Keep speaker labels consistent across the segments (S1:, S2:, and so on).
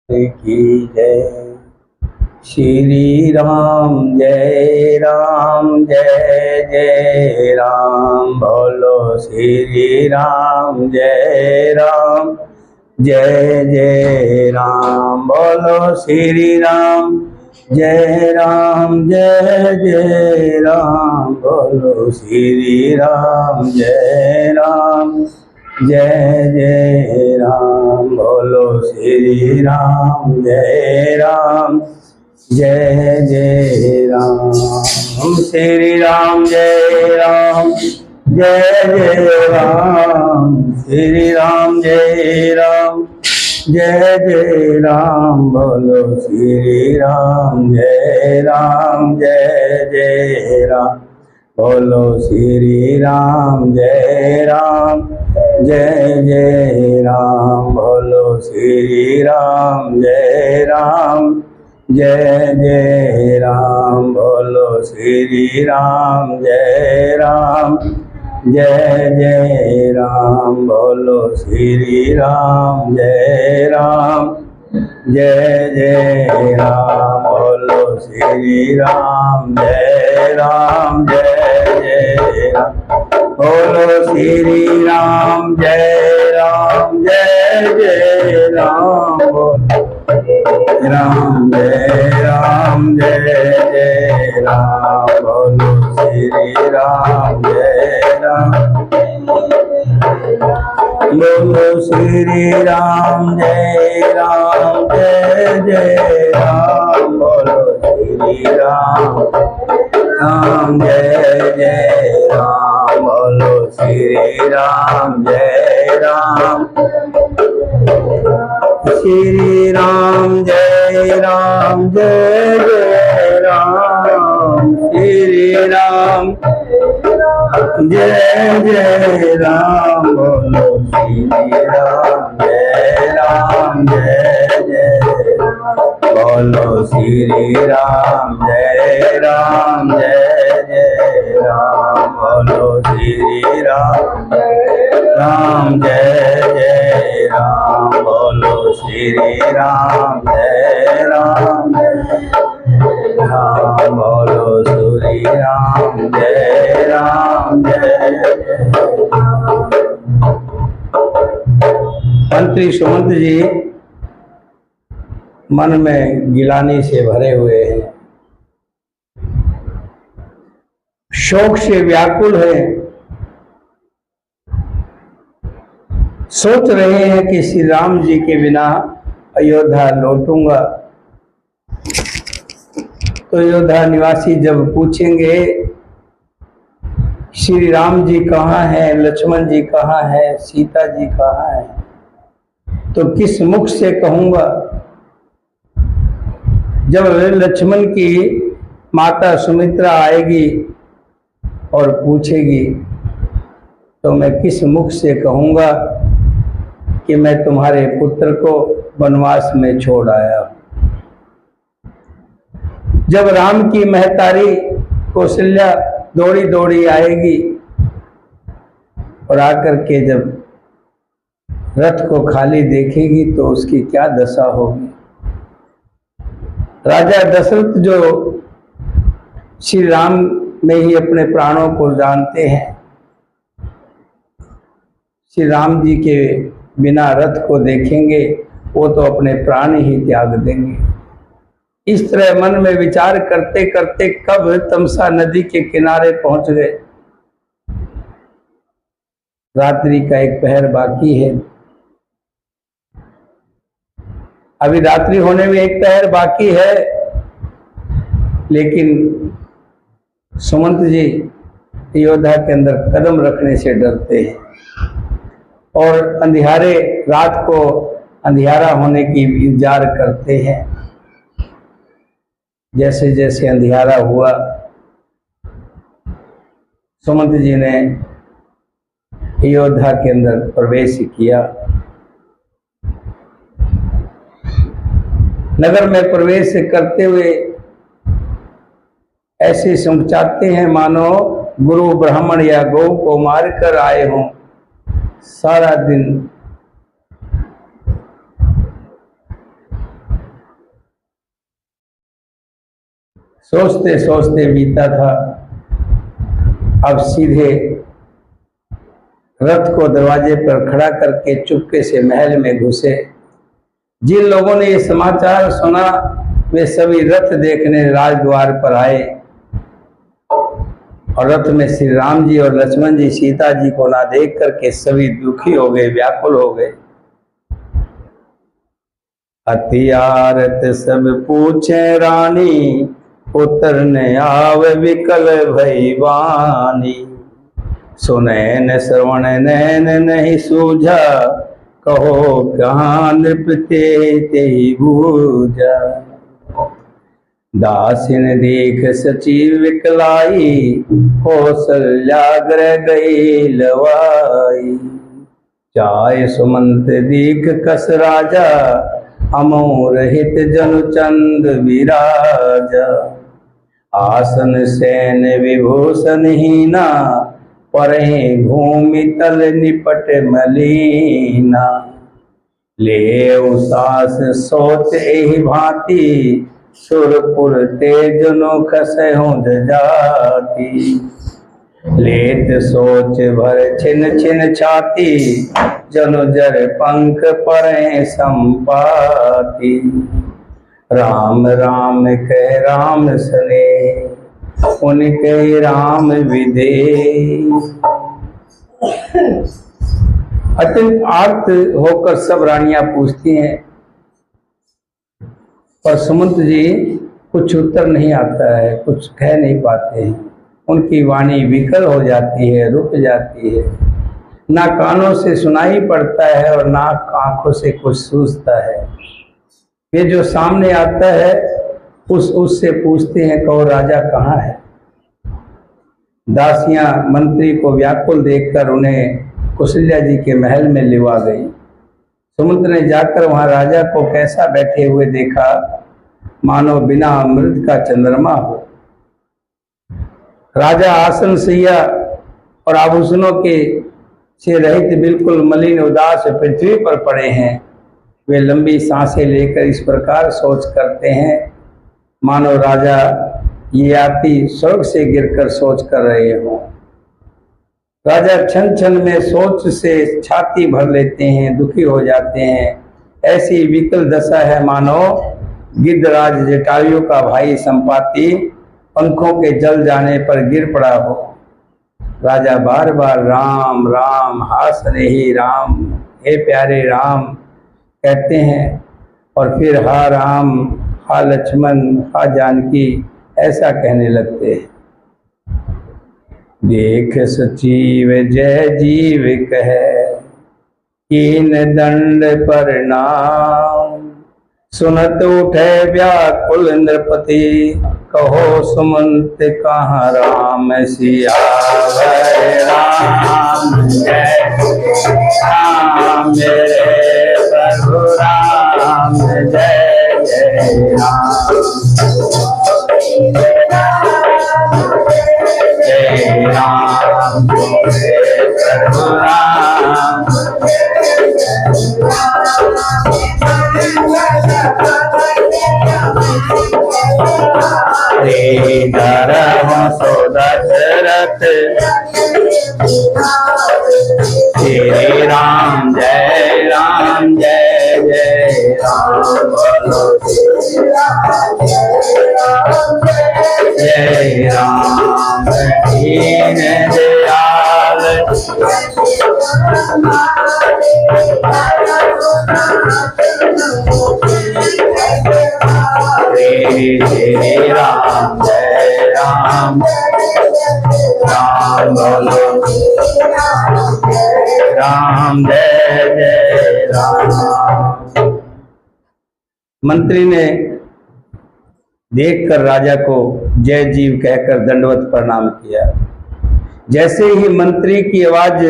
S1: की जय। श्री राम जय जय राम। बोलो श्री राम जय जय राम। बोलो श्री राम जय जय राम। बोलो श्री राम जय जय राम। बोलो श्री राम जय जय राम। श्री राम जय जय राम। श्री राम जय जय राम। बोलो श्री राम जय जय राम। बोलो श्री राम जय जय राम। बोलो श्री राम जय जय राम। बोलो श्री राम जय जय राम। बोलो श्री राम जय जय राम। बोलो श्री राम जय जय राम। बोलो श्री राम जय जय राम। राम जय जय राम। बोलो श्री राम जय बोलो श्री राम जय जय राम। बोलो श्री राम जय जय राम। बोलो श्री राम जय श्री राम जय जय राम। श्री राम जय जय राम। बोलो श्री राम जय जय राम। बोलो श्री राम जय जय राम। बोलो श्री राम जय जय राम। बोलो श्री राम जय राम। बोलो श्री राम जय जय। मंत्री सुमंत जी मन में गिलानी से भरे हुए हैं, शोक से व्याकुल हैं। सोच रहे हैं कि श्री राम जी के बिना अयोध्या लौटूंगा तो अयोध्या निवासी जब पूछेंगे श्री राम जी कहाँ हैं, लक्ष्मण जी कहाँ हैं, सीता जी कहाँ हैं, तो किस मुख से कहूंगा। जब लक्ष्मण की माता सुमित्रा आएगी और पूछेगी तो मैं किस मुख से कहूंगा कि मैं तुम्हारे पुत्र को वनवास में छोड़ आया। जब राम की महतारी कौशल्या दौड़ी दौड़ी आएगी और आकर के जब रथ को खाली देखेगी तो उसकी क्या दशा होगी। राजा दशरथ जो श्री राम में ही अपने प्राणों को जानते हैं, श्री राम जी के बिना रथ को देखेंगे वो तो अपने प्राण ही त्याग देंगे। इस तरह मन में विचार करते करते कब तमसा नदी के किनारे पहुंच गए। रात्रि का एक पहर बाकी है, अभी रात्रि होने में एक पहर बाकी है, लेकिन सुमंत जी अयोध्या के अंदर कदम रखने से डरते हैं और अंधियारे रात को अंधियारा होने की इंतजार करते हैं। जैसे जैसे अंधियारा हुआ सुमंत जी ने अयोध्या के अंदर प्रवेश किया। नगर में प्रवेश करते हुए ऐसे समझाते हैं मानो गुरु ब्राह्मण या गौ को मार कर आए हों। सारा दिन सोचते सोचते बीता था। अब सीधे रथ को दरवाजे पर खड़ा करके चुपके से महल में घुसे। जिन लोगों ने ये समाचार सुना वे सभी रथ देखने राजद्वार पर आए और रथ में श्री राम जी और लक्ष्मण जी सीता जी को ना देख करके सभी दुखी हो गए, व्याकुल हो गए। हथियारत सब पूछे रानी, उतरने आव विकल भई वाणी। सुनैन श्रवण नैन नहीं सूझा, कहो कहाँ नृपते तेहि बूझा। दासिन देख सचिव विकलाई, कौशल्याग्र गई लवाई। चाय सुमंत दीख कस राजा, अमोर हित जनु चंद विराजा। आसन सैन विभूषण हीना, परे भूमि तल निपट मलीना। ले सास सोच एहि भांति, सुरपुर तेजनो खसहु जाति। लेत सोच भर छिन छिन छाती, जनु जर पंख परे संपाति। राम राम कह राम सने, उनके राम विदे। अत्यंत आर्त होकर सब रानियां पूछती हैं, पर सुमंत जी कुछ उत्तर नहीं आता है, कुछ कह नहीं पाते हैं। उनकी वाणी विकल हो जाती है, रुक जाती है, ना कानों से सुनाई पड़ता है और ना आंखों से कुछ सूझता है। ये जो सामने आता है उससे पूछते हैं, कहो राजा कहाँ है। दासियां मंत्री को व्याकुल देखकर उन्हें कौशल्या जी के महल में लिवा गई। सुमंत ने जाकर वहां राजा को कैसा बैठे हुए देखा, मानो बिना अमृत का चंद्रमा हो। राजा आसन सैया और आभूषणों के से रहित बिल्कुल मलिन उदास पृथ्वी पर पड़े हैं। वे लंबी सांसें लेकर इस प्रकार सोच करते हैं, मानो राजा ये आती स्वर्ग से गिरकर सोच कर रहे हो। राजा क्षण क्षण में सोच से छाती भर लेते हैं, दुखी हो जाते हैं। ऐसी विकल दशा है मानो गिद्धराज जटायु का भाई संपाति पंखों के जल जाने पर गिर पड़ा हो। राजा बार बार राम राम हास रही राम, हे प्यारे राम कहते हैं और फिर हा राम, हा लक्ष्मण, हा जानकी ऐसा कहने लगते हैं। देख सचिव जय जीव कहे, कीन दंड प्रणाम। सुनत उठे व्याकुल नृपति, कहो सुमंत कहाँ राम सियावर राम। जय राम मेरे प्रभु राम, जय जय राम। जय राम मेरे प्रभु राम। श्रीधर सो दशरथ, श्री राम जय राम, जय जय राम। बोलो जय राम दीन दयाल, श्री राम जय राम, राम बोलो राम जय जय राम। मंत्री ने देखकर राजा को जय जीव कहकर दंडवत प्रणाम किया। जैसे ही मंत्री की आवाज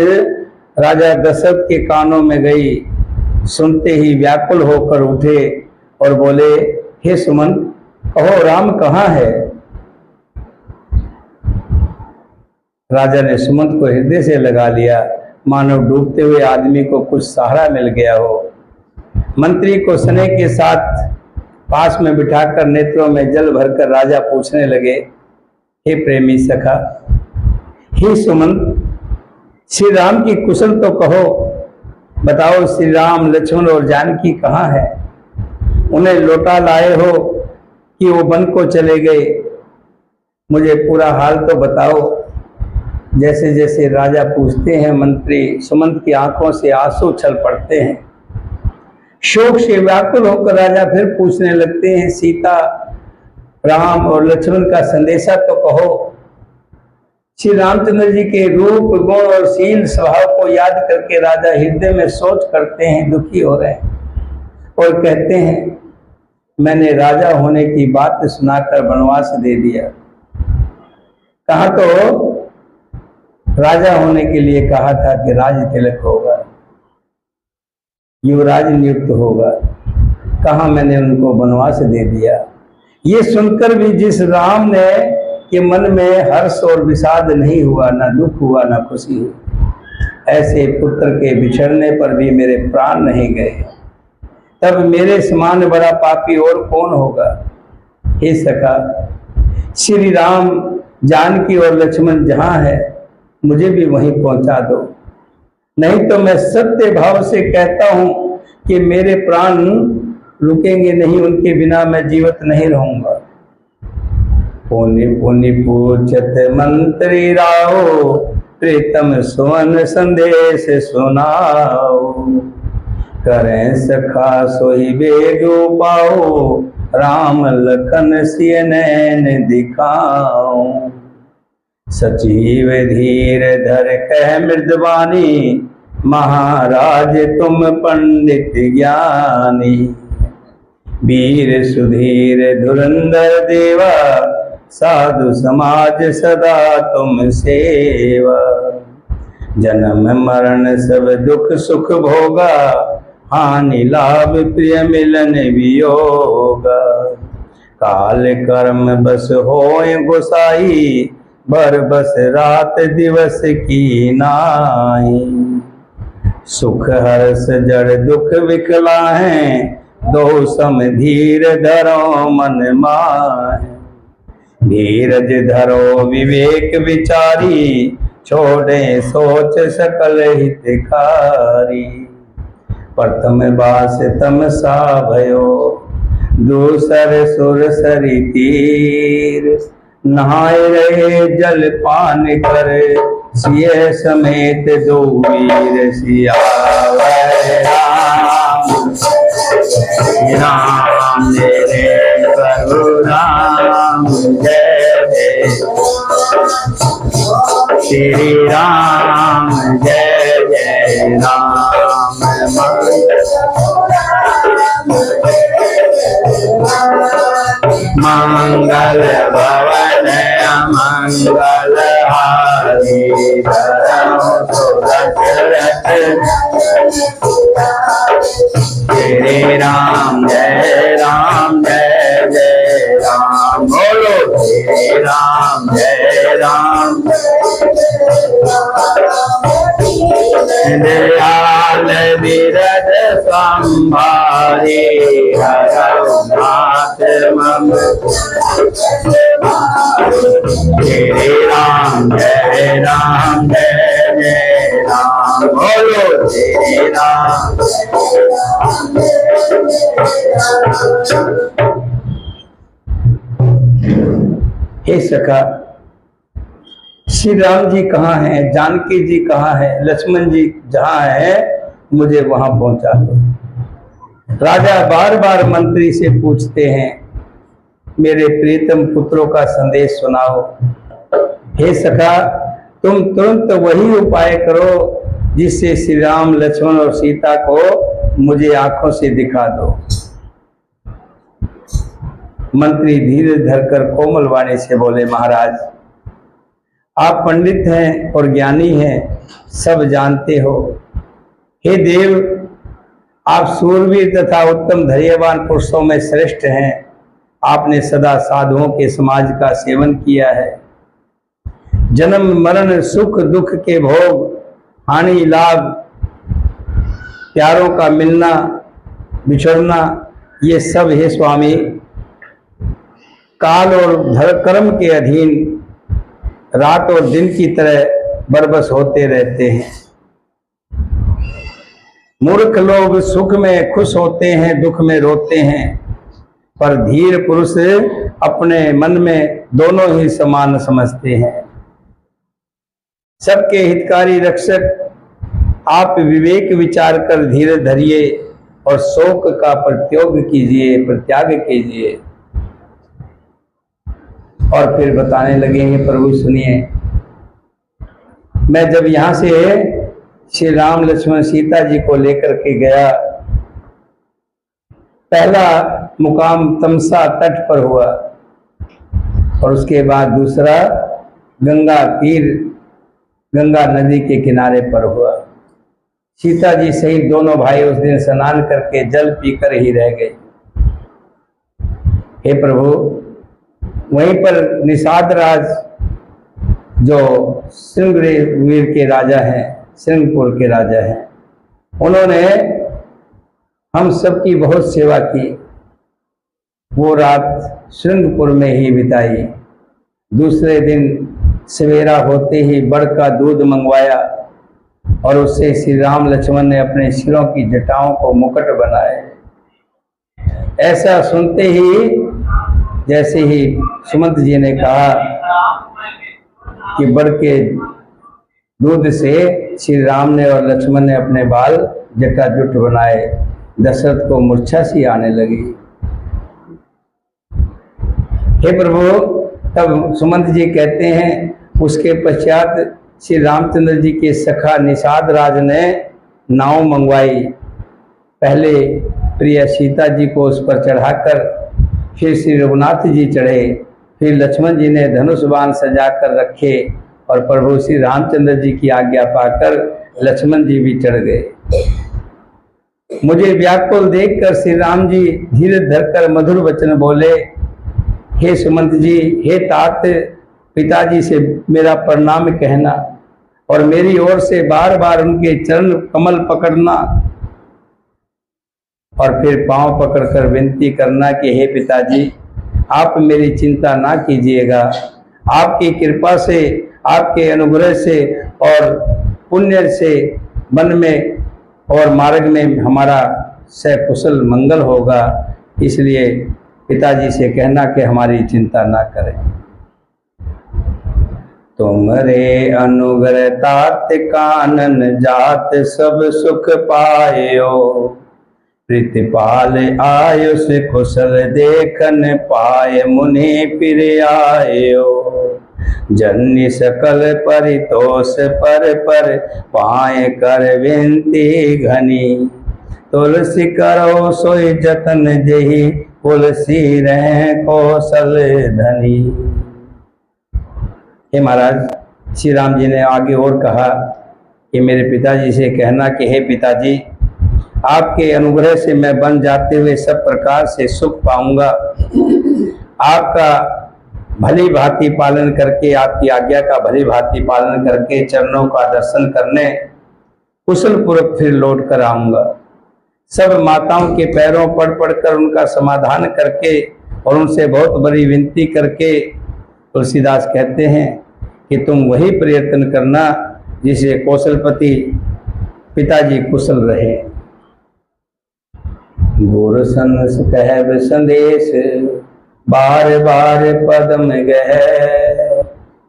S1: राजा दशरथ के कानों में गई, सुनते ही व्याकुल होकर उठे और बोले, हे सुमंत, कहो राम कहाँ है। राजा ने सुमंत को हृदय से लगा लिया, मानो डूबते हुए आदमी को कुछ सहारा मिल गया हो। मंत्री को स्नेह के साथ पास में बिठाकर नेत्रों में जल भरकर राजा पूछने लगे, हे प्रेमी सखा, हे सुमंत, श्री राम की कुशल तो कहो। बताओ श्री राम, लक्ष्मण और जानकी कहाँ है? उन्हें लौटा लाए हो कि वो वन को चले गए? मुझे पूरा हाल तो बताओ। जैसे जैसे राजा पूछते हैं, मंत्री सुमंत की आंखों से आंसू छल पड़ते हैं। शोक से व्याकुल होकर राजा फिर पूछने लगते हैं, सीता, राम और लक्ष्मण का संदेशा तो कहो। श्री रामचंद्र जी के रूप, गुण और शील स्वभाव को याद करके राजा हृदय में सोच करते हैं, दुखी हो रहे हैं और कहते हैं, मैंने राजा होने की बात सुनाकर वनवास दे दिया। कहा तो राजा होने के लिए कहा था कि राज तिलक होगा, युवराज नियुक्त होगा। कहा मैंने उनको वनवास दे दिया। ये सुनकर भी जिस राम ने के मन में हर्ष और विषाद नहीं हुआ, ना दुख हुआ, ना खुशी हुई, ऐसे पुत्र के बिछड़ने पर भी मेरे प्राण नहीं गए। तब मेरे समान बड़ा पापी और कौन होगा? हे सखा, श्री राम, जानकी और लक्ष्मण जहाँ है, मुझे भी वहीं पहुंचा दो। नहीं तो मैं सत्य भाव से कहता हूं कि मेरे प्राण रुकेंगे नहीं, उनके बिना मैं जीवित नहीं रहूंगा। पुनि पुनि पूछत मंत्री राव, प्रीतम सुवन संदेश सुनाओ। करें सखा सोई बेग पाओ, राम लखन सिय नैन दिखाओ। सचिव धीर धर कह मृदवानी, महाराज तुम पंडित ज्ञानी। वीर सुधीर धुरंधर देवा, साधु समाज सदा तुम सेवा। जन्म मरण सब दुख सुख भोगा, हानि लाभ प्रिय मिलन वियोगा। काल कर्म बस होय गोसाई, बर बस रात दिवस की नाई। सुख हर्ष जड़ दुख विकला है, दो सम धीर धरो मन माहे। धीरज धरो विवेक विचारी, छोड़े सोच सकल हितकारी। प्रथम बास तमसा भयो, दूसर सुर सरी तीर। नहाए रहे जल पान कर, सिय समेत दो वीर। सियावर राम, राम मेरे प्रभु राम, जय जय श्री राम, जय जय राम। मंगल भवन मंगल हारी, श्री राम जय राम, जय जय राम। बोलो श्री राम जय राम। दयाल विरद संभारे, हरौ नाथ मम। श्री राम जय राम, जय जय राम। बोलो श्री राम। हे सखा, श्री राम जी कहाँ हैं, जानकी जी कहाँ है, लक्ष्मण जी जहाँ है, मुझे वहां पहुंचा दो। राजा बार बार मंत्री से पूछते हैं, मेरे प्रीतम पुत्रों का संदेश सुनाओ। हे सखा, तुम तुरंत वही उपाय करो जिससे श्री राम, लक्ष्मण और सीता को मुझे आंखों से दिखा दो। मंत्री धीरे धरकर कोमल वाणी से बोले, महाराज, आप पंडित हैं और ज्ञानी हैं, सब जानते हो। हे देव, आप सूरवीर तथा उत्तम धैर्यवान पुरुषों में श्रेष्ठ हैं। आपने सदा साधुओं के समाज का सेवन किया है। जन्म मरण सुख दुख के भोग, हानि लाभ, प्यारों का मिलना बिछड़ना, ये सब हे स्वामी काल और कर्म के अधीन रात और दिन की तरह बरबस होते रहते हैं। मूर्ख लोग सुख में खुश होते हैं, दुख में रोते हैं, पर धीर पुरुष अपने मन में दोनों ही समान समझते हैं। सबके हितकारी रक्षक आप विवेक विचार कर धीरे धरिए और शोक का परित्याग कीजिए। और फिर बताने लगेंगे, प्रभु सुनिए, मैं जब यहाँ से श्री राम लक्ष्मण सीता जी को लेकर के गया, पहला मुकाम तमसा तट पर हुआ और उसके बाद दूसरा गंगा नदी के किनारे पर हुआ। सीता जी सहित दोनों भाई उस दिन स्नान करके जल पीकर ही रह गए। हे प्रभु, वहीं पर निषाद राज जो श्रृंगवीर के राजा हैं, श्रृंगपुर के राजा हैं, उन्होंने हम सबकी बहुत सेवा की। वो रात श्रृंगपुर में ही बिताई। दूसरे दिन सवेरा होते ही बड़ का दूध मंगवाया और उससे श्री राम लक्ष्मण ने अपने सिरों की जटाओं को मुकुट बनाए। ऐसा सुनते ही जैसे ही सुमंत जी ने कहा कि बड़ के दूध से श्री राम ने और लक्ष्मण ने अपने बाल जटाजुट बनाए, दशरथ को मूर्छा सी आने लगी। हे प्रभु, तब सुमंत जी कहते हैं, उसके पश्चात श्री रामचंद्र जी के सखा निषाद राज ने नाव मंगवाई। पहले प्रिय सीता जी को उस पर चढ़ाकर फिर श्री रघुनाथ जी चढ़े, फिर लक्ष्मण जी ने धनुष बाण सजा कर रखे और प्रभु श्री रामचंद्र जी की आज्ञा पाकर लक्ष्मण जी भी चढ़ गए। मुझे व्याकुल देखकर श्री राम जी धीरे धरकर मधुर वचन बोले, हे सुमंत जी, हे तात, पिताजी से मेरा प्रणाम कहना और मेरी ओर से बार बार उनके चरण कमल पकड़ना और फिर पांव पकड़कर विनती करना कि हे पिताजी, आप मेरी चिंता ना कीजिएगा। आपकी कृपा से, आपके अनुग्रह से और पुण्य से वन में और मार्ग में हमारा सकुशल मंगल होगा, इसलिए पिताजी से कहना कि हमारी चिंता ना करें। तुमरे अनुग्रह तात कानन जात सब सुख पायो, प्रीतिपाल आयुष कुशल देखन पाए मुनि फिर आयो। जन्य सकल परितोष पर पाए कर विनती घनी, तुलसी करो सोई जतन जही तुलसी रह कौशल धनी। हे महाराज, श्री राम जी ने आगे और कहा कि मेरे पिताजी से कहना कि हे पिताजी, आपके अनुग्रह से मैं बन जाते हुए सब प्रकार से सुख पाऊंगा। आपका भली भांति पालन करके, आपकी आज्ञा का भली भांति पालन करके चरणों का दर्शन करने कुशल पूर्वक फिर लौट कर आऊंगा। सब माताओं के पैरों पड़ कर उनका समाधान करके और उनसे बहुत बड़ी विनती करके तुलसीदास कहते हैं कि तुम वही प्रयत्न करना जिसे कौशलपति पिताजी कुशल रहे। गुर संस कहब संदेश बार बार पदम गह,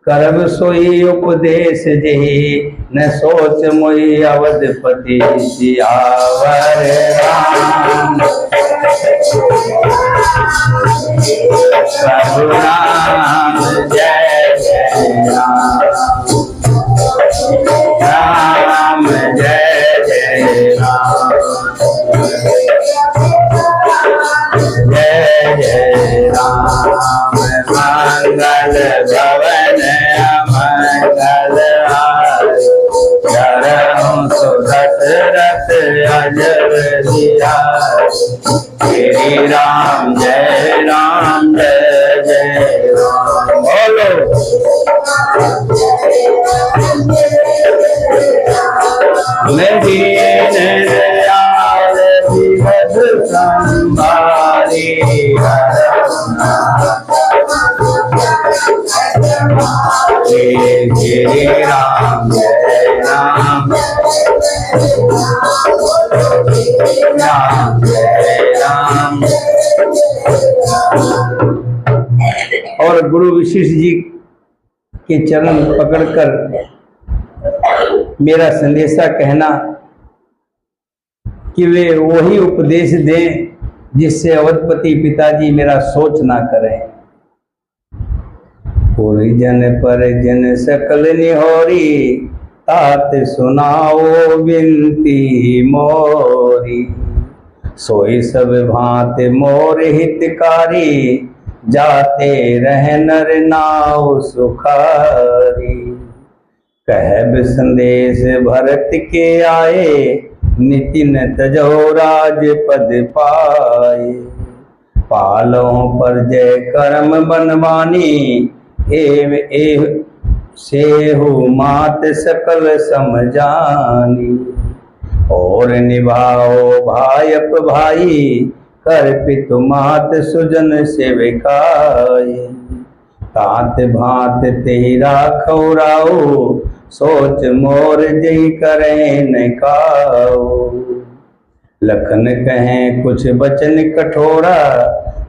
S1: करब सोई उपदेश जेहि न सोच मोहि अवधपति सियावर राम। प्रभु राम जय जय राम, राम जय जय राम, जय जय राम। मंगल भवन अमंगल हारी, चरण सुदशरथ अजर दिया। श्री राम जय जय राम। बोलो मैं दीन दयाल विभद संभार, गुरु वशिष्ठ जी के चरण पकड़कर मेरा संदेशा कहना कि वे वही उपदेश दें जिससे अवधपति पिताजी मेरा सोच ना करें। परिजन परिजन सकल निहोरी, तात सुनाओ बिनती मोरी। सोई सब भांत मोर हितकारी, जाते रह नर नाव सुखारी। कहब संदेश भरत के आए, नितिन तजो राज पद पाए। पालों पर जय कर्म बनवानी, एव सेहु मात सकल समझानी। और निभाओ भायप भाई, कर पितु मात सुजन सेविकाई। तात भांत तेरा खौराओ, सोच मोर जई करें न काओ। लखन कहें कुछ बचन कठोरा,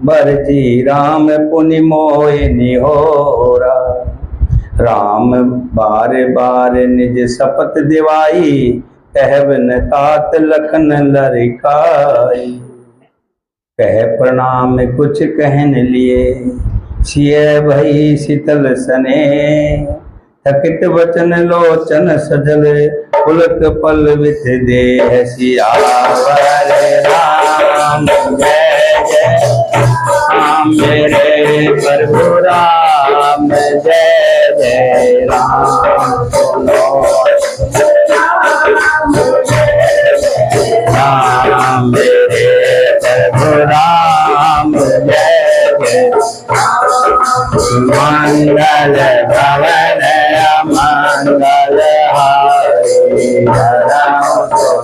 S1: बरजी राम पुनि मोय निहोरा। राम बार बार निज शपथ दिवाई, कहब न तात लखन लरिकाई। कह प्रणाम कुछ कहन लिए, सिय भई शीतल सने। थकित वचन लोचन सजल, पुलक पल्लवित देह सियावर राम। जय जय राम मेरे प्रभु राम, जय जय राम। राम मेरे प्रभु राम, जय जय। मंगल भवन मंगल हारी, राम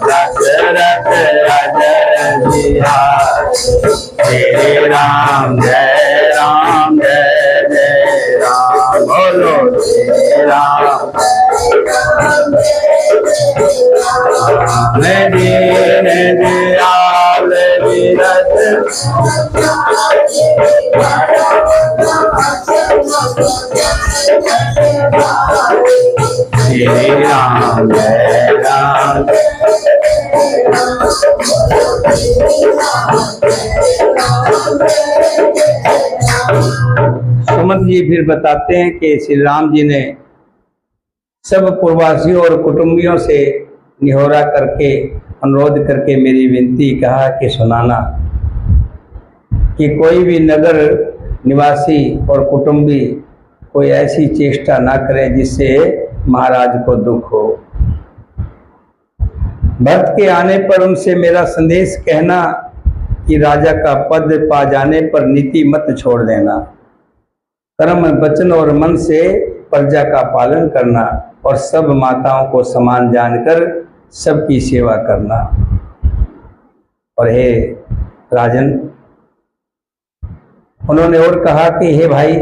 S1: दशरथ अजय बिहारी। श्री राम जय राम, जय जय राम। बोलो श्री राम। दीन दयाल विरत, श्री राम जय राम। सुमंत जी फिर बताते हैं कि श्री राम जी ने सब पूर्ववासियों और कुटुंबियों से निहोरा करके, अनुरोध करके मेरी विनती कहा कि सुनाना कि कोई भी नगर निवासी और कुटुंबी कोई ऐसी चेष्टा ना करे जिससे महाराज को दुख हो। भरत के आने पर उनसे मेरा संदेश कहना कि राजा का पद पा जाने पर नीति मत छोड़ देना। कर्म वचन और मन से प्रजा का पालन करना और सब माताओं को समान जानकर सबकी सेवा करना। और हे राजन, उन्होंने और कहा कि हे भाई,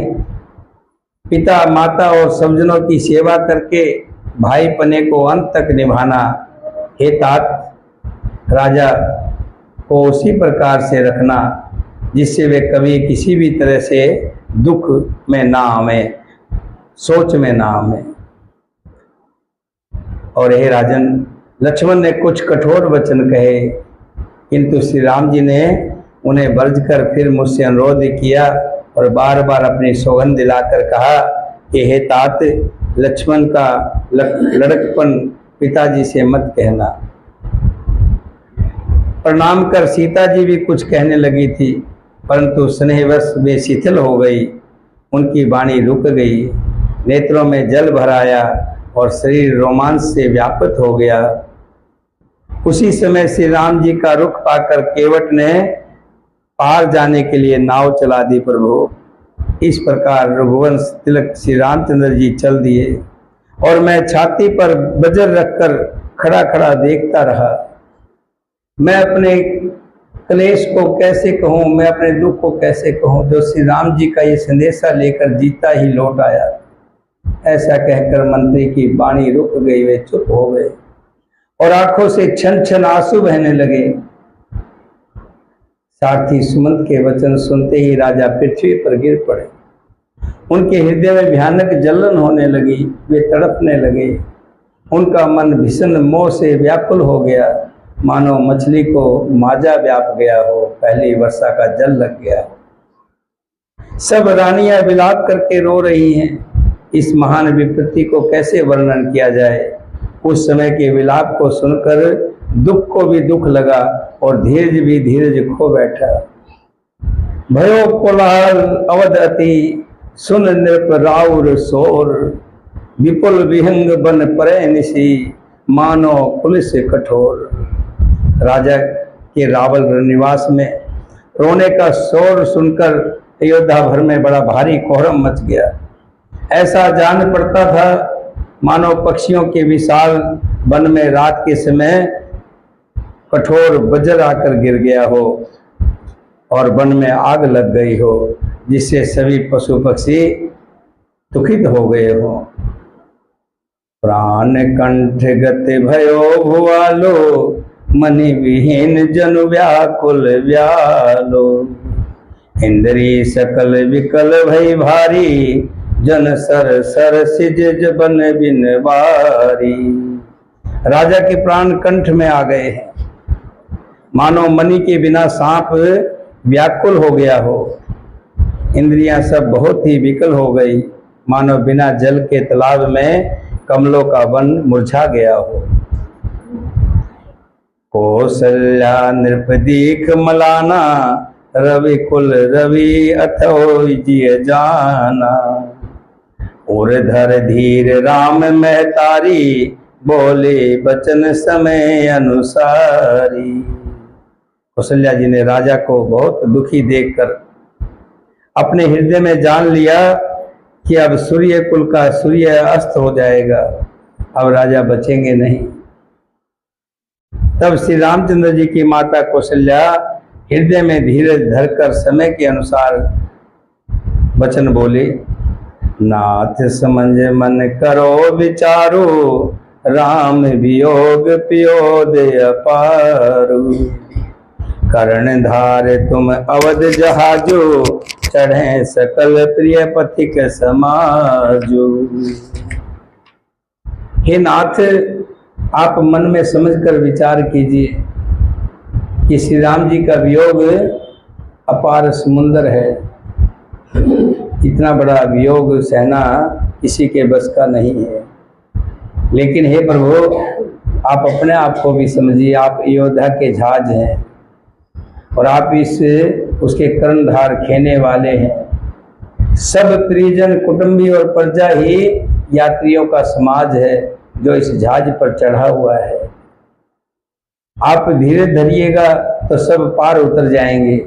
S1: पिता माता और सज्जनों की सेवा करके भाई पने को अंत तक निभाना। हे तात, राजा को उसी प्रकार से रखना जिससे वे कभी किसी भी तरह से दुख में ना आवे, सोच में ना आवे। और हे राजन, लक्ष्मण ने कुछ कठोर वचन कहे, किंतु श्री राम जी ने उन्हें वर्ज कर फिर मुझसे अनुरोध किया और बार बार अपनी सौगंध दिलाकर कहा कि हे तात, लक्ष्मण का लड़कपन पिताजी से मत कहना। प्रणाम कर सीता जी भी कुछ कहने लगी थी, परंतु स्नेहवश वे शिथिल हो गई। उनकी वाणी रुक गई, नेत्रों में जल भर आया और शरीर रोमांच से व्याप्त हो गया। उसी समय श्री राम जी का रुख पाकर केवट ने पार जाने के लिए नाव चला दी। प्रभु, इस प्रकार रघुवंश तिलक श्री रामचंद्र जी चल दिए और मैं छाती पर बजर रखकर खड़ा खड़ा देखता रहा। मैं अपने क्लेश को कैसे कहूँ, मैं अपने दुख को कैसे कहूँ, जो श्री राम जी का ये संदेशा लेकर जीता ही लौट आया। ऐसा कहकर मंत्री की वाणी रुक गई, वे चुप हो गए और आंखों से छन छन आंसू बहने लगे। सारथी सुमंत के वचन सुनते ही राजा पृथ्वी पर गिर पड़े उनके हृदय में भयानक जलन होने लगी, वे तड़पने लगे। उनका मन भीषण मोह से व्याकुल हो गया, मानो मछली को माजा व्याप गया हो, पहली वर्षा का जल लग गया। सब रानियां विलाप करके रो रही हैं। इस महान विपत्ति को कैसे वर्णन किया जाए। उस समय के विलाप को सुनकर दुख को भी दुख लगा और धीरज भी धीरज खो बैठा। भयो कोलाहल अवध अति, सुन नृप राउर शोर, विपुल विहंग बन परे निशी, मानो पुलिस कठोर। राजा के रावल निवास में रोने का शोर सुनकर अयोध्या भर में बड़ा भारी कोहरम मच गया। ऐसा जान पड़ता था मानो पक्षियों के विशाल वन में रात के समय कठोर वज्र आकर गिर गया हो और वन में आग लग गई हो, जिससे सभी पशु पक्षी दुखित हो गए हो। प्राण कंठ गति भयो भुआलो, मनि विहीन जनु व्याकुल व्यालो। इंद्री सकल विकल भई भारी, जन सर सर सिज जबन बिन बारी। राजा के प्राण कंठ में आ गए हैं, मानो मणि के बिना सांप व्याकुल हो गया हो। इंद्रियां सब बहुत ही विकल हो गई, मानो बिना जल के तालाब में कमलों का वन मुरझा गया हो। कौशल्या नृपदीख मलाना, रवि कुल रवि अथो जिय जाना। उर्धर धीर राम महतारी, बोले बचन समय अनुसारी। कौशल्या जी ने राजा को बहुत दुखी देखकर अपने हृदय में जान लिया कि अब सूर्य कुल का सूर्य अस्त हो जाएगा, अब राजा बचेंगे नहीं। तब श्री रामचंद्र जी की माता कौशल्या हृदय में धीरज धरकर समय के अनुसार वचन बोले। नाथ समझ मन करो विचारो, राम वियोग पियोद अपारू। कर्ण धार तुम अवध जहाजो, चढ़े सकल प्रिय पथिक समाजो। हे नाथ, आप मन में समझकर विचार कीजिए कि श्री राम जी का वियोग अपार समुंदर है। इतना बड़ा वियोग सहना किसी के बस का नहीं है। लेकिन हे प्रभु, आप अपने आप को भी समझिए, आप अयोध्या के जहाज हैं और आप इस उसके कर्णधार खेने वाले हैं। सब परिजन कुटुंबी और प्रजा ही यात्रियों का समाज है जो इस जहाज पर चढ़ा हुआ है। आप धीरज धरिएगा तो सब पार उतर जाएंगे।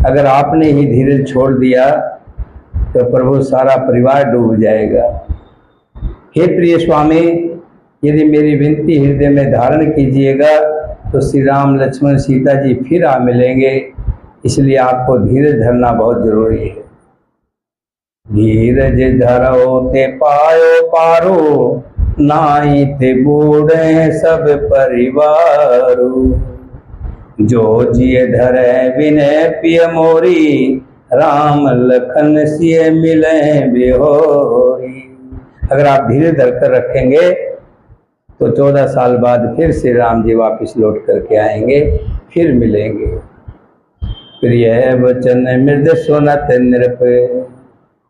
S1: अगर आपने ही धीरज छोड़ दिया तो प्रभु सारा परिवार डूब जाएगा। हे प्रिय स्वामी, यदि मेरी विनती हृदय में धारण कीजिएगा तो श्री राम लक्ष्मण सीता जी फिर आ मिलेंगे। इसलिए आपको धीरज धरना बहुत जरूरी है। धीरज धरो ते पायो पारो, नाई ते बूढ़े सब परिवारो। जो जिय धरे विनय पिय मोरी, राम लखन सिय मिले बिहोरी। अगर आप धीरे धरकर रखेंगे तो 14 साल बाद फिर श्री राम जी वापिस लौट करके आएंगे, फिर मिलेंगे। प्रिय वचन मृद सुनत नृप,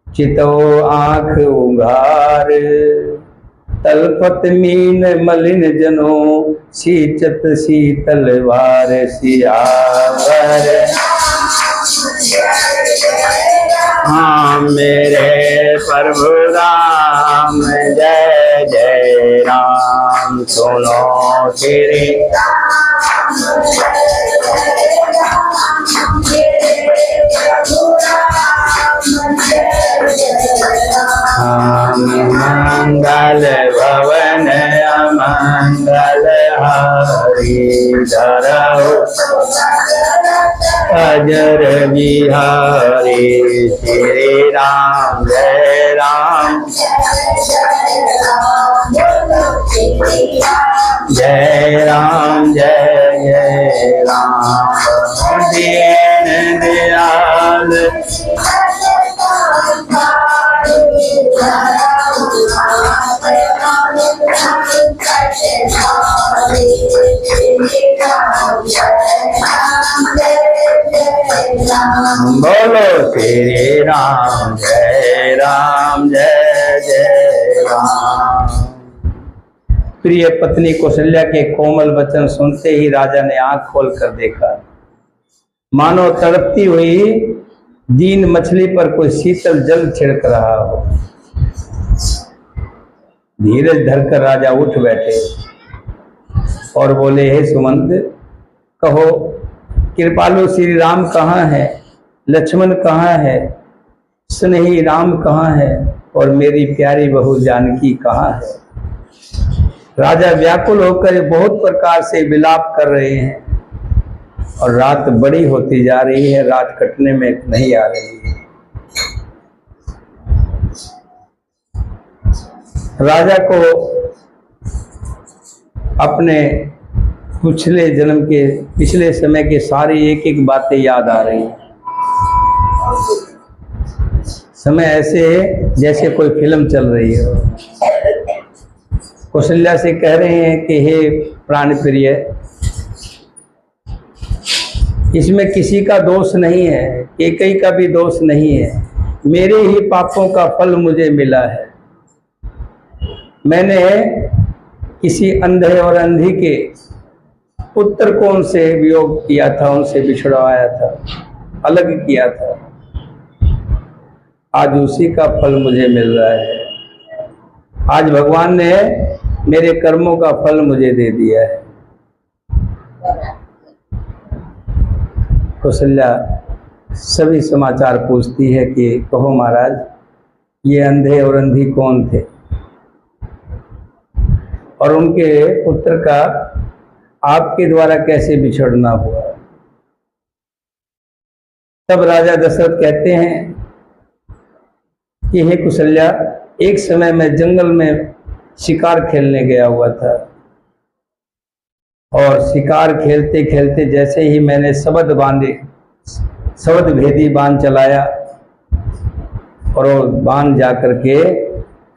S1: चितो आँख उघार। तलपत मीन मलिन जनो, सींचत शीतल वार। सियावर हाँ मेरे प्रभु राम, जय जय राम। सुनो तेरे मंगल भवन अमंगल हारी। धरौ अजर बिहारी। श्री राम जय राम, जय राम जय जय राम। दीन दयाल
S2: राम जय राम जय राम।
S1: बोलो श्री राम जय जय राम। प्रिय पत्नी कौशल्या के कोमल वचन सुनते ही राजा ने आंख खोलकर देखा, मानो तड़पती हुई दीन मछली पर कोई शीतल जल छिड़क रहा हो। धीरज धरकर राजा उठ बैठे और बोले, हे सुमंत, कहो कृपालु श्री राम कहाँ है, लक्ष्मण कहाँ है, स्नेही राम कहाँ है और मेरी प्यारी बहू जानकी कहाँ है। राजा व्याकुल होकर बहुत प्रकार से विलाप कर रहे हैं और रात बड़ी होती जा रही है, रात कटने में नहीं आ रही है। राजा को अपने पिछले समय के सारी एक एक बातें याद आ रही हैं। समय ऐसे है जैसे कोई फिल्म चल रही है। कौशल्या से कह रहे हैं कि हे प्राण प्रिय, इसमें किसी का दोष नहीं है, कैकेयी का भी दोष नहीं है, मेरे ही पापों का फल मुझे मिला है। मैंने किसी अंधे और अंधी के पुत्र को उनसे वियोग किया था, उनसे बिछड़वाया था, अलग किया था। आज उसी का फल मुझे मिल रहा है। आज भगवान ने मेरे कर्मों का फल मुझे दे दिया है। कौशल्या सभी समाचार पूछती है कि कहो महाराज, ये अंधे और अंधी कौन थे और उनके पुत्र का आपके द्वारा कैसे बिछड़ना हुआ। तब राजा दशरथ कहते हैं कि हे कौशल्या, एक समय मैं जंगल में शिकार खेलने गया हुआ था और शिकार खेलते खेलते जैसे ही मैंने शबद भेदी बाण चलाया और वो बाण जाकर के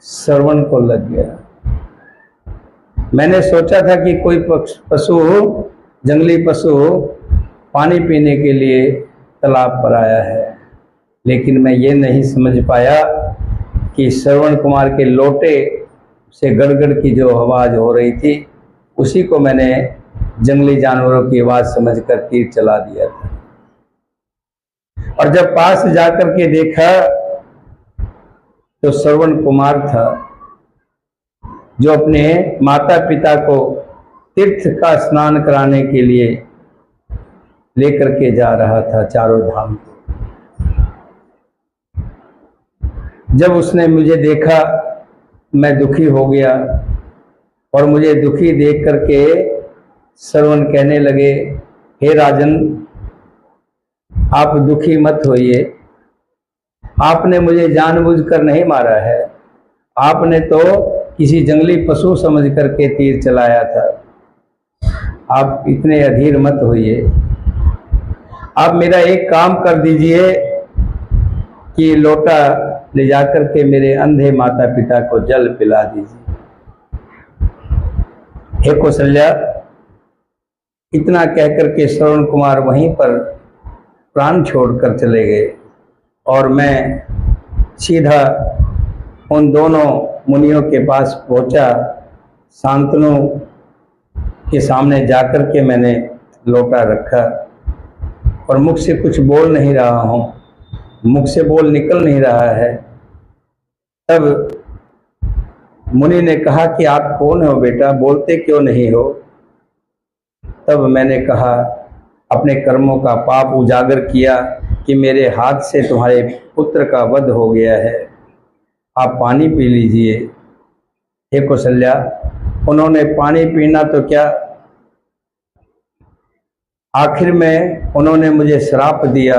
S1: श्रवण को लग गया। मैंने सोचा था कि कोई पशु, जंगली पशु पानी पीने के लिए तालाब पर आया है, लेकिन मैं ये नहीं समझ पाया कि श्रवण कुमार के लोटे से गड़गड़ की जो आवाज़ हो रही थी, उसी को मैंने जंगली जानवरों की आवाज़ समझकर तीर चला दिया था। और जब पास जाकर के देखा तो श्रवण कुमार था, जो अपने माता पिता को तीर्थ का स्नान कराने के लिए लेकर के जा रहा था चारों धाम को। जब उसने मुझे देखा मैं दुखी हो गया और मुझे दुखी देख करके श्रवण कहने लगे, हे राजन, आप दुखी मत होइए, आपने मुझे जानबूझकर नहीं मारा है, आपने तो किसी जंगली पशु समझ करके तीर चलाया था। आप इतने अधीर मत होइए, आप मेरा एक काम कर दीजिए कि लोटा ले जाकर के मेरे अंधे माता पिता को जल पिला दीजिए। हे कौशल्या, इतना कहकर के श्रवण कुमार वहीं पर प्राण छोड़कर चले गए और मैं सीधा उन दोनों मुनियों के पास पहुंचा। शांतनु के सामने जाकर के मैंने लोटा रखा और मुख से कुछ बोल नहीं रहा हूँ, मुख से बोल निकल नहीं रहा है। तब मुनि ने कहा कि आप कौन हो बेटा, बोलते क्यों नहीं हो। तब मैंने कहा, अपने कर्मों का पाप उजागर किया कि मेरे हाथ से तुम्हारे पुत्र का वध हो गया है, आप पानी पी लीजिए। हे कौशल्या, उन्होंने पानी पीना तो क्या, आखिर में उन्होंने मुझे श्राप दिया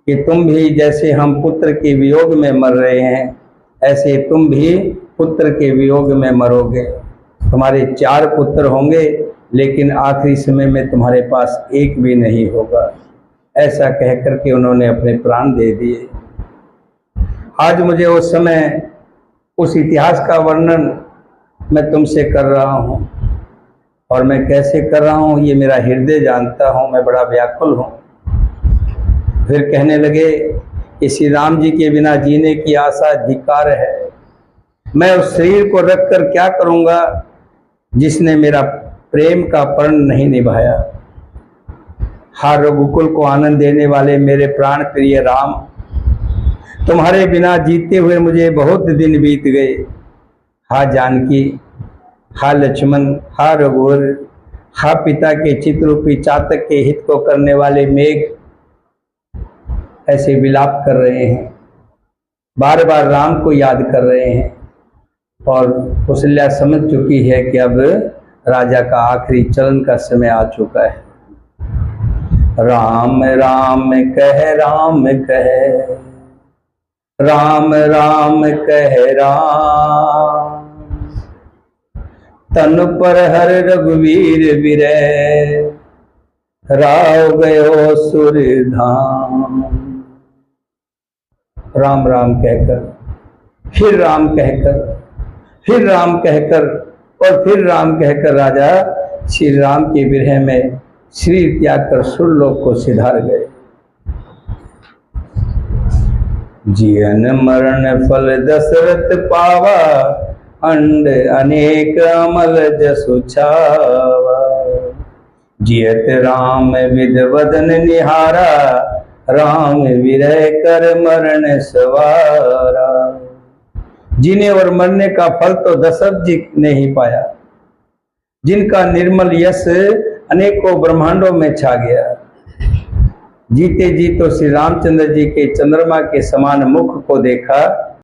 S1: कि तुम भी जैसे हम पुत्र के वियोग में मर रहे हैं, ऐसे तुम भी पुत्र के वियोग में मरोगे। तुम्हारे 4 पुत्र होंगे, लेकिन आखिरी समय में तुम्हारे पास एक भी नहीं होगा। ऐसा कह करके उन्होंने अपने प्राण दे दिए। आज मुझे उस समय उस इतिहास का वर्णन मैं तुमसे कर रहा हूँ। और मैं कैसे कर रहा हूँ ये मेरा हृदय जानता हूँ, मैं बड़ा व्याकुल हूँ। फिर कहने लगे कि श्री राम जी के बिना जीने की आशा धिक्कार है। मैं उस शरीर को रखकर क्या करूँगा जिसने मेरा प्रेम का प्रण नहीं निभाया। हर रघुकुल को आनंद देने वाले मेरे प्राण प्रिय राम, तुम्हारे बिना जीते हुए मुझे बहुत दिन बीत गए। हा जानकी, हा लक्ष्मण, हा रघुवर, हा पिता के चित्ररूपी चातक के हित को करने वाले मेघ ऐसे विलाप कर रहे हैं, बार बार राम को याद कर रहे हैं। और कौशल्या समझ चुकी है कि अब राजा का आखिरी चरण का समय आ चुका है। राम राम कह राम कह, राम राम कह राम, तन पर हर रघुवीर विरह, राव गयो सुर धाम। राम राम कहकर, फिर राम कहकर, फिर राम कहकर और फिर राम कहकर राजा श्री राम के विरह में शरीर त्याग कर सुरलोक को सिधार गए। जीवन मरण फल दशरथ पावा, अंड अनेक अमल जसु छावा। जियत राम विद वदन निहारा, राम विरह कर मरण सवारा। जीने और मरने का फल तो दशरथ जी ने ही पाया, जिनका निर्मल यश अनेकों ब्रह्मांडों में छा गया। जीते जी तो श्री रामचंद्र जी के चंद्रमा के समान मुख को देखा,